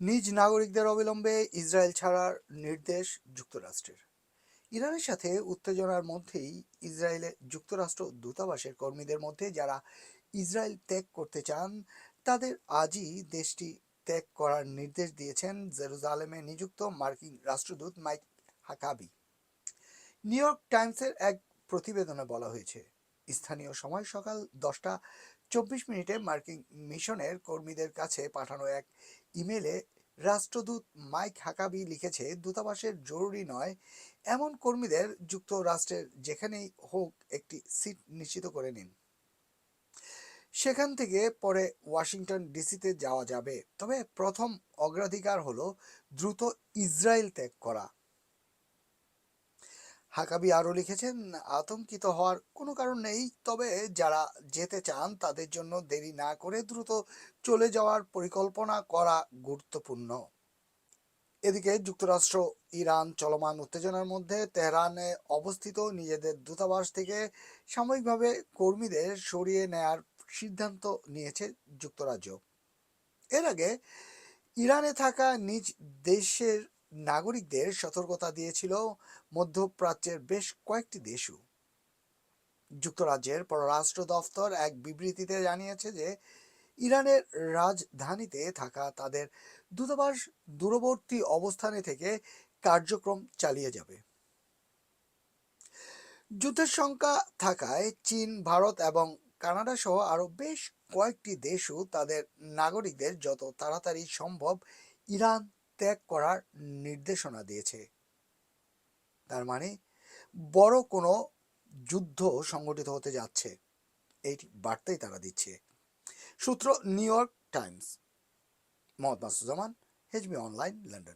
নিজ নাগরিকদের অবিলম্বে ইসরায়েল ছাড়ার নির্দেশ যুক্তরাষ্ট্রের। ইরানের সাথে উত্তেজনার মধ্যেই ইসরায়েলে যুক্তরাষ্ট্র দূতাবাসের কর্মীদের মধ্যে যারা ইসরায়েল ত্যাগ করতে চান তাদের আজই দেশটি ত্যাগ করার নির্দেশ দিয়েছেন জেরুজালেমে নিযুক্ত মার্কিন রাষ্ট্রদূত মাইক হাকাবি। নিউ ইয়র্ক টাইমসের এক প্রতিবেদনে বলা হয়েছে, স্থানীয় সময় সকাল 10টা 24 মিনিটে মার্কিন মিশনের কর্মীদের কাছে পাঠানো এক ইমেলে রাষ্ট্রদূত মাইক হাকাবি লিখেছে, দূতাবাসের জরুরি নয় এমন কর্মীদের যুক্তরাষ্ট্রের যেখানেই হোক একটি সিট নিশ্চিত করে নিন। সেখান থেকে পরে ওয়াশিংটন ডিসিতে যাওয়া যাবে, তবে প্রথম অগ্রাধিকার হলো দ্রুত ইসরায়েল ত্যাগ করা। হাকাবি আরও লিখেছেন, আতঙ্কিত হওয়ার কোনো কারণ নেই, তবে যারা যেতে চান তাদের জন্য দেরি না করে দ্রুত চলে যাওয়ার পরিকল্পনা করা গুরুত্বপূর্ণ। এদিকে যুক্তরাষ্ট্র ইরান চলমান উত্তেজনার মধ্যে তেহরানে অবস্থিত নিজেদের দূতাবাস থেকে সাময়িকভাবে কর্মীদের সরিয়ে নেয়ার সিদ্ধান্ত নিয়েছে যুক্তরাজ্য। এর আগে ইরানে থাকা নিজ দেশের নাগরিকদের সতর্কতা দিয়েছিল মধ্যপ্রাচ্যের বেশ কয়েকটি দেশও। যুক্তরাজ্যের পররাষ্ট্র দফতর এক বিবৃতিতে জানিয়েছে যে ইরানের রাজধানীতে থাকা তাদের দূতাবাস দূরবর্তী অবস্থানে থেকে কার্যক্রম চালিয়ে যাবে। যুদ্ধের শঙ্কা থাকায় চীন, ভারত এবং কানাডা সহ আরও বেশ কয়েকটি দেশও তাদের নাগরিকদের যত তাড়াতাড়ি সম্ভব ইরান ত্যাগ করার নির্দেশনা দিয়েছে। তার মানে বড় কোনো যুদ্ধ সংগঠিত হতে যাচ্ছে, এই বার্তাই তারা দিচ্ছে। সূত্র New York Times. Mohammad Masud Zaman, HB online, London.